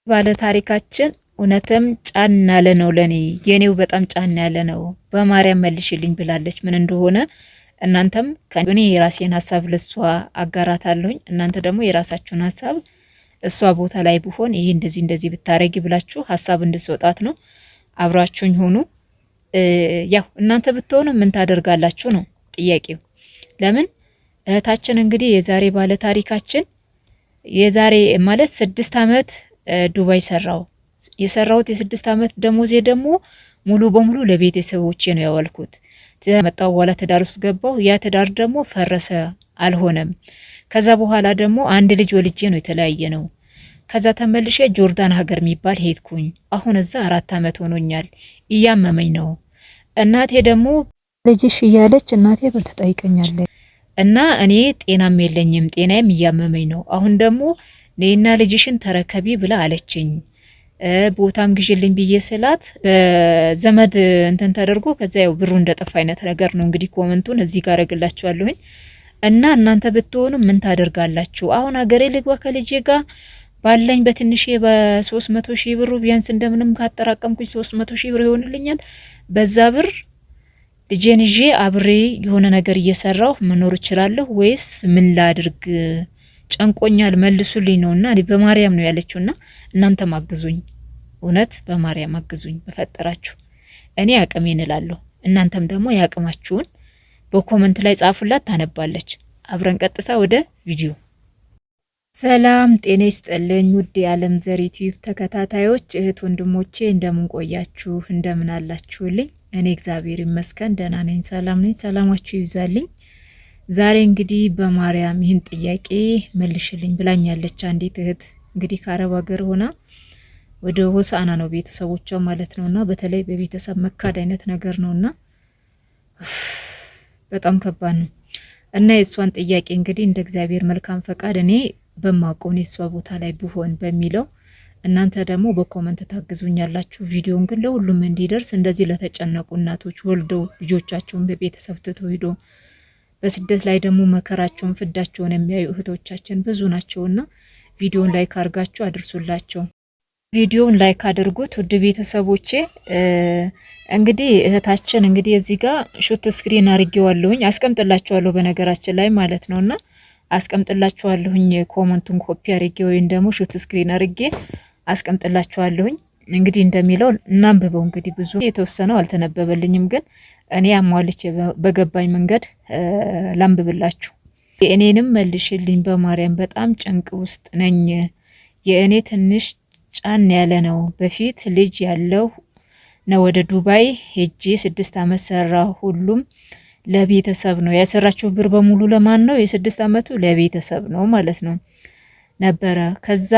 ባለ ታሪካችን እውነትም ጫን ያለ ነው ለኔ የኔው በጣም ጫን ያለ ነው። በማርያም መልሽልኝ ብላለች። ምን እንደሆነ እናንተም ከኔ የራሴን ሀሳብ ለሷ አጋራታለሁኝ። እናንተ ደግሞ የራሳችሁን ሀሳብ እሷ ቦታ ላይ ብሆን ይሄ እንደዚህ እንደዚህ ብታረጊ ብላችሁ ሀሳብ እንድትወጣት ነው። አብራችሁኝ ሆኑ። ያው እናንተ ብትሆኑ ምን ታደርጋላችሁ ነው ጥያቄው። ለምን እህታችን እንግዲህ የዛሬ ባለ ታሪካችን የዛሬ ማለት 6 አመት ዱባይ የሰራሁት የ6 አመት ደሞዜ ደግሞ ሙሉ በሙሉ ለቤተሰቦቼ ነው ያዋልኩት። መጣው በኋላ ትዳር ውስጥ ገባው። ያ ትዳር ደግሞ ፈረሰ፣ አልሆነም። ከዛ በኋላ ደግሞ አንድ ልጅ ወልጄ ነው የተለያየ ነው። ከዛ ተመልሼ ጆርዳን ሀገር የሚባል ሄድኩኝ። አሁን እዛ 4 አመት ሆኖኛል። እያመመኝ ነው። እናቴ ደግሞ ልጅሽ እያለች እናቴ ብር ትጠይቀኛለች እና እኔ ጤናም የለኝም፣ ጤናዬም እያመመኝ ነው። አሁን ደግሞ ነይና ልጅሽን ተረከቢ ብላ አለችኝ። ቦታም ግዢልኝ ብዬ ስላት በዘመድ እንትን ተደርጎ ከዛ ያው ብሩ እንደጠፋ አይነት ነገር ነው። እንግዲህ ኮመንቱን እዚህ ጋር አረግላችኋለሁኝ። እና እናንተ ብትሆኑ ምን ታደርጋላችሁ? አሁን ሀገሬ ልግባ ከልጄ ጋር ባለኝ በትንሽ በ300 ሺህ ብሩ ቢያንስ እንደምንም ካጠራቀምኩኝ 300 ሺህ ብር ይሆንልኛል። በዛ ብር ልጄን ይዤ አብሬ የሆነ ነገር እየሰራሁ መኖር እችላለሁ ወይስ ምን ላድርግ? ጨንቆኛል መልሱልኝ ነውና በማርያም ነው ያለችውና እናንተም አግዙኝ። እውነት በማርያም አግዙኝ በፈጠራችሁ። እኔ አቅሜን እላለሁ፣ እናንተም ደግሞ ያቅማችሁን በኮመንት ላይ ጻፉላት፣ ታነባለች። አብረን ቀጥታ ወደ ቪዲዮ። ሰላም ጤና ይስጥልኝ ውድ የዓለም ዘር ዩቲዩብ ተከታታዮች እህት ወንድሞቼ፣ እንደምን ቆያችሁ? እንደምን አላችሁልኝ? እኔ እግዚአብሔር ይመስገን ደህና ነኝ፣ ሰላም ነኝ። ሰላማችሁ ይብዛልኝ። ዛሬ እንግዲህ በማርያም ይህን ጥያቄ መልሽልኝ ብላኛለች አንዲት እህት። እንግዲህ ከአረብ ሀገር ሆና ወደ ሆሳና ነው ቤተሰቦቿ ማለት ነውና በተለይ በቤተሰብ መካድ አይነት ነገር ነውና በጣም ከባድ ነው። እና የሷን ጥያቄ እንግዲህ እንደ እግዚአብሔር መልካም ፈቃድ እኔ በማውቀው የሷ ቦታ ላይ ብሆን በሚለው እናንተ ደግሞ በኮመንት ታግዙኛላችሁ። ቪዲዮን ግን ለሁሉም እንዲደርስ እንደዚህ ለተጨነቁ እናቶች ወልደው ልጆቻቸውን በቤተሰብ ትቶ ሄዶ በስደት ላይ ደግሞ መከራቸውን ፍዳቸውን የሚያዩ እህቶቻችን ብዙ ናቸውና ቪዲዮን ላይክ አድርጋችሁ አድርሱላቸው። ቪዲዮን ላይክ አድርጉት ውድ ቤተሰቦቼ። እንግዲህ እህታችን እንግዲህ እዚህ ጋር ሾት ስክሪን አርጌዋለሁኝ፣ አስቀምጥላችኋለሁ በነገራችን ላይ ማለት ነውና አስቀምጥላችኋለሁኝ። ኮመንቱን ኮፒ አርጌ ወይም ደግሞ ሾት ስክሪን አርጌ አስቀምጥላችኋለሁኝ። እንግዲህ እንደሚለው እናንብበው። እንግዲህ ብዙ የተወሰነው አልተነበበልኝም፣ ግን እኔ አሟልቼ በገባኝ መንገድ ላንብብላችሁ። የእኔንም መልሽልኝ በማርያም በጣም ጭንቅ ውስጥ ነኝ። የእኔ ትንሽ ጫን ያለ ነው። በፊት ልጅ ያለው ነው። ወደ ዱባይ ሄጄ 6 አመት ሰራ። ሁሉም ለቤተሰብ ነው ያሰራችሁ። ብር በሙሉ ለማን ነው? የ6 አመቱ ለቤተሰብ ነው ማለት ነው ነበረ። ከዛ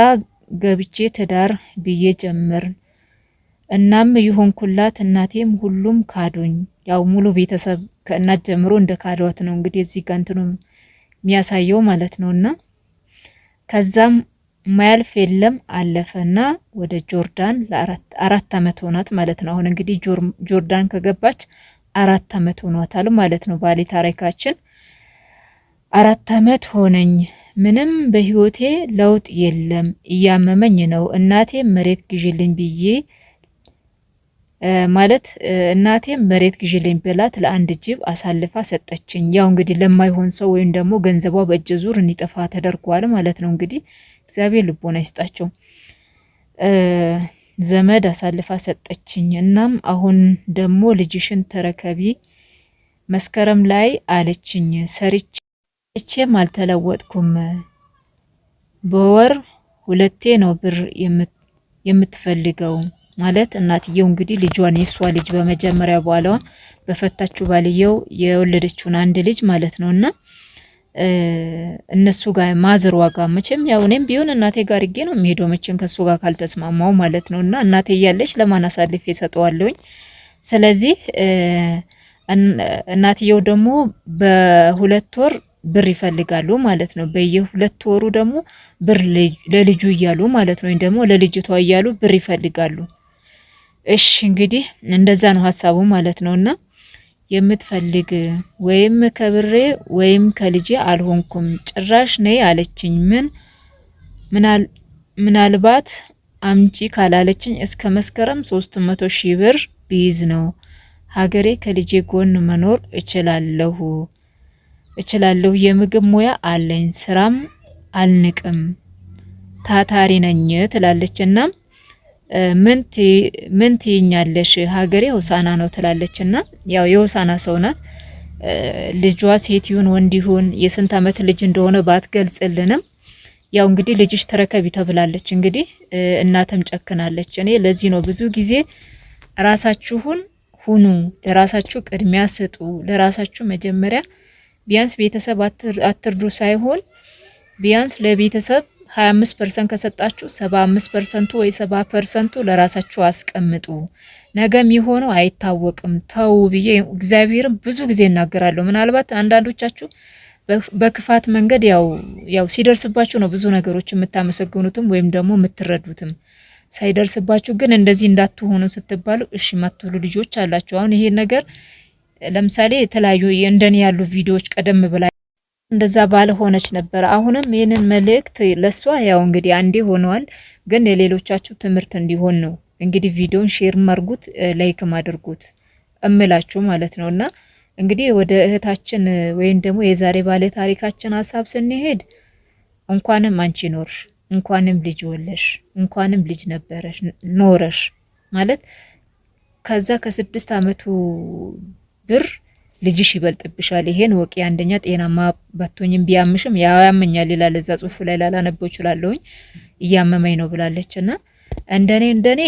ገብቼ ትዳር ብዬ ጀምር። እናም ይሆንኩላት እናቴም ሁሉም ካዱኝ። ያው ሙሉ ቤተሰብ ከእናት ጀምሮ እንደ ካዷት ነው እንግዲህ እዚህ ጋር እንትኑ የሚያሳየው ማለት ነውና ከዛም ማያልፍ የለም አለፈና ወደ ጆርዳን ለአራት አመት ሆናት ማለት ነው። አሁን እንግዲህ ጆርዳን ከገባች 4 አመት ሆኗታል ማለት ነው። ባሌ ታሪካችን 4 አመት ሆነኝ። ምንም በህይወቴ ለውጥ የለም፣ እያመመኝ ነው። እናቴ መሬት ግዢልኝ ብዬ ማለት እናቴ መሬት ግዢልኝ ብላት ለአንድ ጅብ አሳልፋ ሰጠችኝ። ያው እንግዲህ ለማይሆን ሰው ወይም ደግሞ ገንዘቧ በእጅ ዙር እንዲጠፋ ተደርጓል ማለት ነው። እንግዲህ እግዚአብሔር ልቦና ይስጣቸው። ዘመድ አሳልፋ ሰጠችኝ። እናም አሁን ደግሞ ልጅሽን ተረከቢ መስከረም ላይ አለችኝ። ሰርቼም አልተለወጥኩም። በወር 2 ነው ብር የምትፈልገው ማለት እናትየው እንግዲህ ልጇን የሷ ልጅ በመጀመሪያ በኋላ በፈታችሁ ባልየው የወለደችውን አንድ ልጅ ማለት ነውና እነሱ ጋር ማዘር ዋጋ መቼም ያው እኔም ቢሆን እናቴ ጋር ይገ ነው የሚሄደው መቼም ከሱ ጋር ካልተስማማው ማለት ነውና እናቴ እያለች ለማን አሳልፌ ሰጠዋለሁኝ። ስለዚህ እናትየው ደግሞ በ2 ወር ብር ይፈልጋሉ ማለት ነው። በየ2 ወሩ ደግሞ ብር ለልጁ እያሉ ማለት ነው፣ ወይ ደግሞ ለልጅቷ እያሉ ብር ይፈልጋሉ። እሺ እንግዲህ እንደዛ ነው ሀሳቡ ማለት ነውና የምትፈልግ ወይም ከብሬ ወይም ከልጄ አልሆንኩም ጭራሽ ነይ አለችኝ። ምናልባት አምጪ ካላለችኝ እስከ መስከረም 300 ሺህ ብር ቢይዝ ነው ሀገሬ ከልጄ ጎን መኖር እችላለሁ። የምግብ ሙያ አለኝ፣ ስራም አልንቅም፣ ታታሪ ነኝ ትላለችና ምን ትይኛለሽ? ሀገሬ ሆሳና ነው ትላለችና ያው የሆሳና ሰው ናት። ልጇ ሴት ይሁን ወንድ ይሁን የስንት አመት ልጅ እንደሆነ ባትገልጽልንም ያው እንግዲህ ልጅሽ ተረከቢ ተብላለች። እንግዲህ እናተም ጨክናለች። እኔ ለዚህ ነው ብዙ ጊዜ ራሳችሁን ሁኑ፣ ለራሳችሁ ቅድሚያ ስጡ፣ ለራሳችሁ መጀመሪያ ቢያንስ ቤተሰብ አትርዱ ሳይሆን ቢያንስ ለቤተሰብ 25% ከሰጣችሁ 75% ወይ 70% ለራሳችሁ አስቀምጡ። ነገ የሚሆነው አይታወቅም ተው ብዬ እግዚአብሔርን ብዙ ጊዜ እናገራለሁ። ምናልባት አንዳንዶቻችሁ በክፋት መንገድ ያው ሲደርስባችሁ ነው ብዙ ነገሮች የምታመሰግኑትም ወይም ደግሞ የምትረዱትም። ሳይደርስባችሁ ግን እንደዚህ እንዳትሆኑ ስትባሉ እሺ ማትሉ ልጆች አላችሁ። አሁን ይሄ ነገር ለምሳሌ የተለያዩ እንደኔ ያሉ ቪዲዮዎች ቀደም ብላ እንደዛ ባልሆነች ነበር። አሁንም ይሄንን መልእክት ለሷ ያው እንግዲህ አንዴ ሆነዋል፣ ግን የሌሎቻችሁ ትምህርት እንዲሆን ነው እንግዲህ ቪዲዮን ሼር ማርጉት፣ ላይክም አድርጉት እምላችሁ ማለት ነውና እንግዲህ ወደ እህታችን ወይም ደግሞ የዛሬ ባለ ታሪካችን ሀሳብ ስንሄድ እንኳንም አንቺ ኖርሽ፣ እንኳንም ልጅ ወለሽ፣ እንኳንም ልጅ ነበረሽ ኖረሽ ማለት ከዛ ከ6 አመቱ ብር ልጅሽ ይበልጥብሻል። ይሄን ወቂ። አንደኛ ጤናማ ባትሆኝም ቢያምሽም ያመኛል ይላል እዛ ጽሁፍ ላይ ላላነበው ይችላልኝ እያመመኝ ነው ብላለችና እንደኔ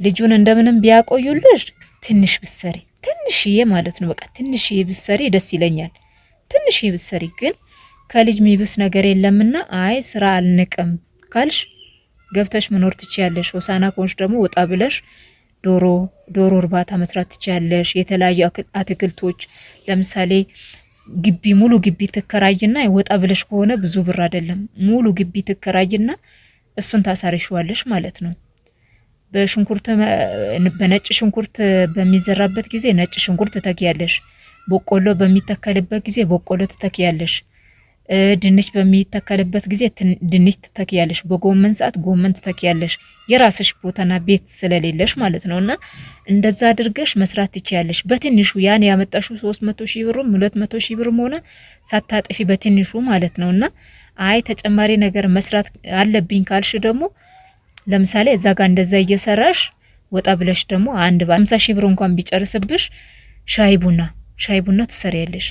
ልጁን እንደምንም ቢያቆዩልሽ ትንሽ ብሰሪ ትንሽዬ ማለት ነው በቃ ትንሽዬ ብሰሪ ደስ ይለኛል። ትንሽዬ ብሰሪ ግን ከልጅ ሚብስ ነገር የለምና አይ ስራ አልንቅም ካልሽ ገብተሽ መኖር ትችያለሽ። ሆሳና ኮንሽ ደግሞ ወጣ ብለሽ ዶሮ እርባታ መስራት ትችያለሽ። የተለያዩ አትክልቶች ለምሳሌ ግቢ ሙሉ ግቢ ትከራይና ወጣ ብለሽ ከሆነ ብዙ ብር አይደለም ሙሉ ግቢ ትከራይና እሱን ታሳሪሽዋለሽ ማለት ነው። በነጭ ሽንኩርት በሚዘራበት ጊዜ ነጭ ሽንኩርት ትተኪያለሽ። በቆሎ በሚተከልበት ጊዜ በቆሎ ትተኪያለሽ። ድንች በሚተከልበት ጊዜ ድንች ትተኪያለሽ። በጎመን ሰዓት ጎመን ትተኪያለሽ። የራስሽ ቦታና ቤት ስለሌለሽ ማለት ነውና እንደዛ አድርገሽ መስራት ትችያለሽ። በትንሹ ያን ያመጣሽው 300 ሺህ ብርም 200 ሺህ ብርም ሆነ ሳታጠፊ በትንሹ ማለት ነውና አይ ተጨማሪ ነገር መስራት አለብኝ ካልሽ ደግሞ ለምሳሌ እዛ ጋር እንደዛ እየሰራሽ ወጣ ብለሽ ደግሞ 50 ሺህ ብር እንኳን ቢጨርስብሽ ሻይ ቡና ትሰሪያለሽ።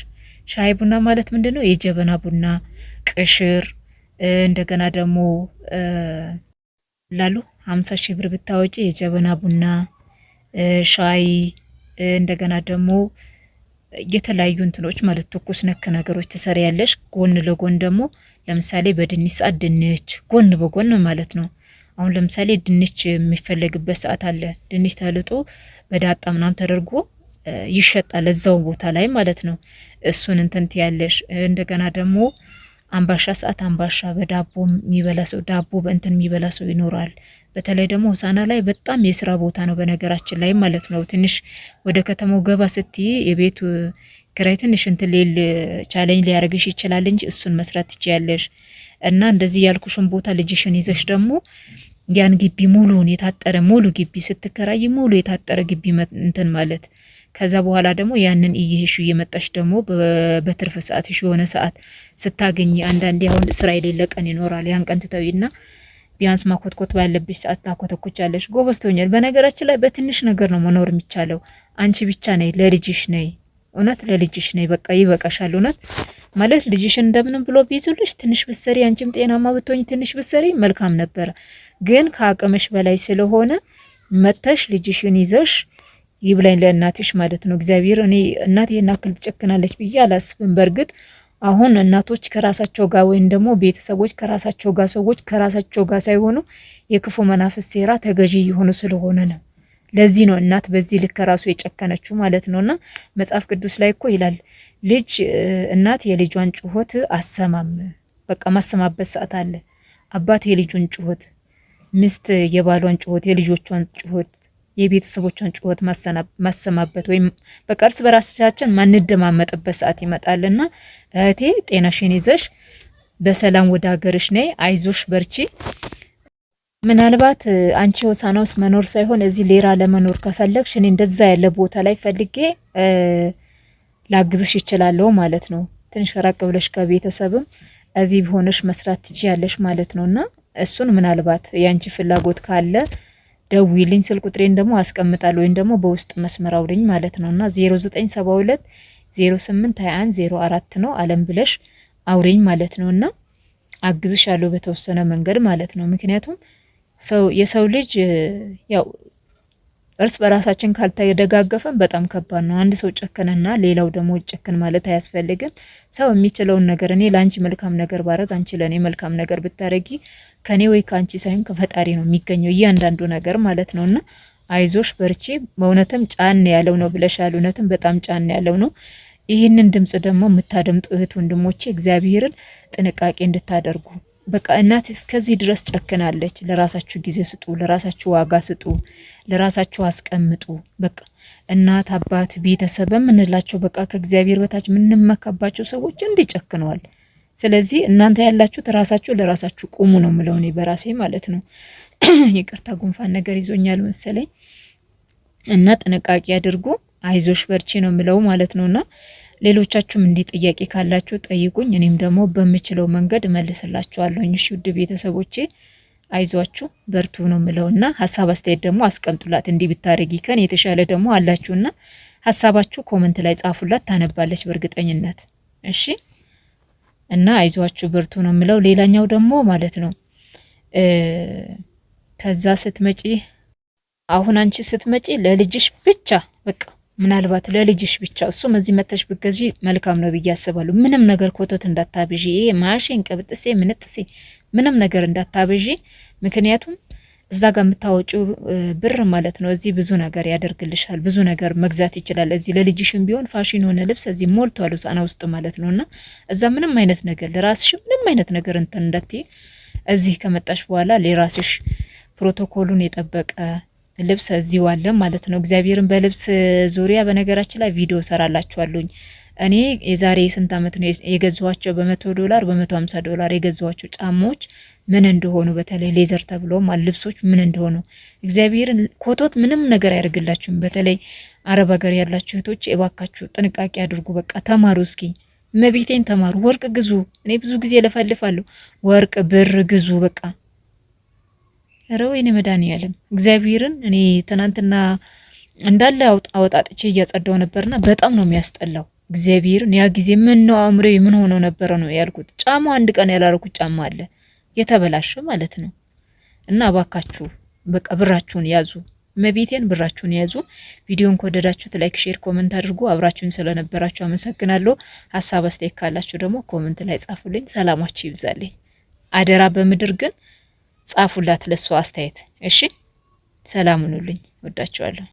ሻይ ቡና ማለት ምንድነው? የጀበና ቡና ቅሽር እንደገና ደግሞ ላሉ 50 ሺህ ብር ብታወጪ የጀበና ቡና ሻይ እንደገና ደግሞ የተለያዩ እንትኖች ማለት ትኩስ ነክ ነገሮች ትሰሪያለሽ። ጎን ለጎን ደግሞ ለምሳሌ በድንች ሰዓት ድንች ጎን በጎን ማለት ነው። አሁን ለምሳሌ ድንች የሚፈለግበት ሰዓት አለ። ድንች ተልጦ በዳጣ ምናምን ተደርጎ ይሸጣል እዛው ቦታ ላይ ማለት ነው። እሱን እንትን ትያለሽ። እንደገና ደግሞ አምባሻ ሰዓት አምባሻ በዳቦ የሚበላ ሰው ዳቦ በእንትን የሚበላ ሰው ይኖራል። በተለይ ደግሞ ሆሳና ላይ በጣም የስራ ቦታ ነው በነገራችን ላይ ማለት ነው። ትንሽ ወደ ከተማው ገባ ስትይ የቤቱ ክራይ ትንሽ እንትን ቻሌንጅ ሊያደርግሽ ይችላል እንጂ እሱን መስራት ትችያለሽ። እና እንደዚህ ያልኩሽን ቦታ ልጅሽን ይዘሽ ደግሞ ያን ግቢ ሙሉን የታጠረ ሙሉ ግቢ ስትከራይ ሙሉ የታጠረ ግቢ እንትን ማለት ከዛ በኋላ ደግሞ ያንን እየሄሽ እየመጣሽ ደግሞ በትርፍ ሰዓትሽ የሆነ ሰዓት ስታገኝ አንዳንዴ አሁን ስራ የሌለ ቀን ይኖራል። ያን ቀን ትተውይና ቢያንስ ማኮትኮት ባለብሽ ሰዓት ታኮተኮቻለሽ። ጎበዝ ትሆኛለሽ። በነገራችን ላይ በትንሽ ነገር ነው መኖር የሚቻለው። አንቺ ብቻ ነይ ለልጅሽ ነይ፣ እውነት ለልጅሽ ነይ። በቃ ይበቃሻል። እውነት ማለት ልጅሽን እንደምንም ብሎ ቢይዙልሽ ትንሽ ብትሰሪ አንቺም ጤናማ ብትሆኝ ትንሽ ብትሰሪ መልካም ነበር። ግን ከአቅምሽ በላይ ስለሆነ መተሽ ልጅሽን ይዘሽ ይብላኝ ለእናትሽ ማለት ነው። እግዚአብሔር እኔ እናት የናክል ትጨክናለች ብዬ አላስብም። በርግጥ አሁን እናቶች ከራሳቸው ጋር ወይም ደግሞ ቤተሰቦች ከራሳቸው ጋር ሰዎች ከራሳቸው ጋር ሳይሆኑ የክፉ መናፍስ ሴራ ተገዢ የሆኑ ስለሆነ ነው። ለዚህ ነው እናት በዚህ ልክ ራሱ የጨከነችው ማለት ነውና መጽሐፍ ቅዱስ ላይ እኮ ይላል ልጅ እናት የልጇን ጩኸት አሰማም። በቃ ማሰማበት ሰዓት አለ። አባት የልጁን ጩኸት፣ ሚስት የባሏን ጩኸት፣ የልጆቿን ጩኸት፣ የቤተሰቦቿን ጩኸት ማሰማበት ወይም በቃ እርስ በራሳችን ማንደማመጥበት ሰዓት ይመጣልና እህቴ ጤናሽን ይዘሽ በሰላም ወደ ሀገርሽ ነይ። አይዞሽ በርቺ። ምናልባት አንቺ ሆሳዕና ውስጥ መኖር ሳይሆን እዚህ ሌላ ለመኖር ከፈለግሽ እኔ እንደዛ ያለ ቦታ ላይ ፈልጌ ላግዝሽ ይችላለሁ ማለት ነው። ትንሽ ራቅ ብለሽ ከቤተሰብም እዚህ ሆነሽ መስራት ትችያለሽ ማለት ነውና እሱን ምናልባት ያንቺ ፍላጎት ካለ ደውይልኝ። ስልክ ቁጥሬን ደግሞ አስቀምጣለሁ ወይም ደግሞ በውስጥ መስመር አውሪኝ ማለት ነውና 0972 08 21 04 ነው አለም ብለሽ አውሪኝ ማለት ነውና አግዝሻለሁ በተወሰነ መንገድ ማለት ነው። ምክንያቱም የሰው ልጅ ያው እርስ በራሳችን ካልተደጋገፈን በጣም ከባድ ነው። አንድ ሰው ጨከነና ሌላው ደግሞ ጨከን ማለት አያስፈልግም። ሰው የሚችለውን ነገር እኔ ላንቺ መልካም ነገር ባረግ አንቺ ለኔ መልካም ነገር ብታረጊ ከኔ ወይ ካንቺ ሳይሆን ከፈጣሪ ነው የሚገኘው እያንዳንዱ ነገር ማለት ነውና አይዞሽ በርቺ። በእውነትም ጫን ያለው ነው ብለሻል። እውነትም በጣም ጫን ያለው ነው። ይህንን ድምጽ ደግሞ የምታደምጡ እህት ወንድሞቼ እግዚአብሔርን ጥንቃቄ እንድታደርጉ በቃ እናት እስከዚህ ድረስ ጨክናለች። ለራሳችሁ ጊዜ ስጡ፣ ለራሳችሁ ዋጋ ስጡ፣ ለራሳችሁ አስቀምጡ። በቃ እናት አባት ቤተሰብ የምንላቸው በቃ ከእግዚአብሔር በታች የምንመካባቸው ሰዎች እንዲጨክነዋል። ስለዚህ እናንተ ያላችሁት ራሳችሁ ለራሳችሁ ቁሙ ነው የምለው እኔ በራሴ ማለት ነው። ይቅርታ ጉንፋን ነገር ይዞኛል መሰለኝ እና ጥንቃቄ አድርጉ። አይዞሽ በርቺ ነው የምለው ማለት ነውና ሌሎቻችሁም እንዲህ ጥያቄ ካላችሁ ጠይቁኝ። እኔም ደግሞ በምችለው መንገድ መልስላችኋለሁ። እሺ ውድ ቤተሰቦቼ አይዟችሁ በርቱ ነው የምለውና ሀሳብ አስተያየት ደግሞ አስቀምጡላት። እንዲህ ብታረጊ ከን የተሻለ ደግሞ አላችሁና ሀሳባችሁ ኮመንት ላይ ጻፉላት፣ ታነባለች በእርግጠኝነት። እሺ እና አይዟችሁ በርቱ ነው የምለው። ሌላኛው ደግሞ ማለት ነው ከዛ ስትመጪ አሁን አንቺ ስትመጪ ለልጅሽ ብቻ በቃ ምናልባት ለልጅሽ ብቻ እሱም እዚህ መተሽ ብገዢ መልካም ነው ብዬ አስባለሁ። ምንም ነገር ኮቶት እንዳታብዢ፣ ይሄ ማሽን ቅብጥሴ ምንጥሴ ምንም ነገር እንዳታብዢ። ምክንያቱም እዛ ጋር የምታወጪው ብር ማለት ነው እዚህ ብዙ ነገር ያደርግልሻል፣ ብዙ ነገር መግዛት ይችላል። እዚህ ለልጅሽም ቢሆን ፋሽን ሆነ ልብስ እዚህ ሞልቷል ሆሳዕና ውስጥ ማለት ነውና እዛ ምንም አይነት ነገር ለራስሽ ምንም አይነት ነገር እንትን እንዳትይ። እዚህ ከመጣሽ በኋላ ለራስሽ ፕሮቶኮሉን የጠበቀ ልብስ እዚሁ አለ ማለት ነው። እግዚአብሔርን በልብስ ዙሪያ በነገራችን ላይ ቪዲዮ ሰራላችኋለሁ። እኔ የዛሬ ስንት አመት ነው የገዛኋቸው $100 $150 የገዛኋቸው ጫማዎች ምን እንደሆኑ በተለይ ሌዘር ተብሎ ማለት ልብሶች ምን እንደሆኑ እግዚአብሔርን ኮቶት ምንም ነገር ያደርግላችሁም። በተለይ አረብ ሀገር ያላችሁ እህቶች እባካችሁ ጥንቃቄ አድርጉ። በቃ ተማሩ፣ እስኪ መቤቴን ተማሩ፣ ወርቅ ግዙ። እኔ ብዙ ጊዜ ለፈልፋለሁ፣ ወርቅ ብር ግዙ በቃ ረወይኔ መድኃኒዓለም እግዚአብሔርን እኔ ትናንትና እንዳለ አወጣጥቼ እያጸዳው ነበርና በጣም ነው የሚያስጠላው። እግዚአብሔርን ያ ጊዜ ምን ነው አምሬ ምን ሆኖ ነበር ነው ያልኩት። ጫማው አንድ ቀን ያላረኩት ጫማ አለ የተበላሸ ማለት ነው። እና እባካችሁ በቃ ብራችሁን ያዙ፣ መቤቴን ብራችሁን ያዙ። ቪዲዮን ከወደዳችሁት ላይክ፣ ሼር፣ ኮመንት አድርጉ። አብራችሁን ስለነበራችሁ አመሰግናለሁ። ሀሳብ አስተያየት ካላችሁ ደግሞ ኮመንት ላይ ጻፉልኝ። ሰላማችሁ ይብዛልኝ። አደራ በምድር ግን ጻፉላት ለሷ አስተያየት። እሺ ሰላም ሁኑልኝ። ወዳችኋለሁ።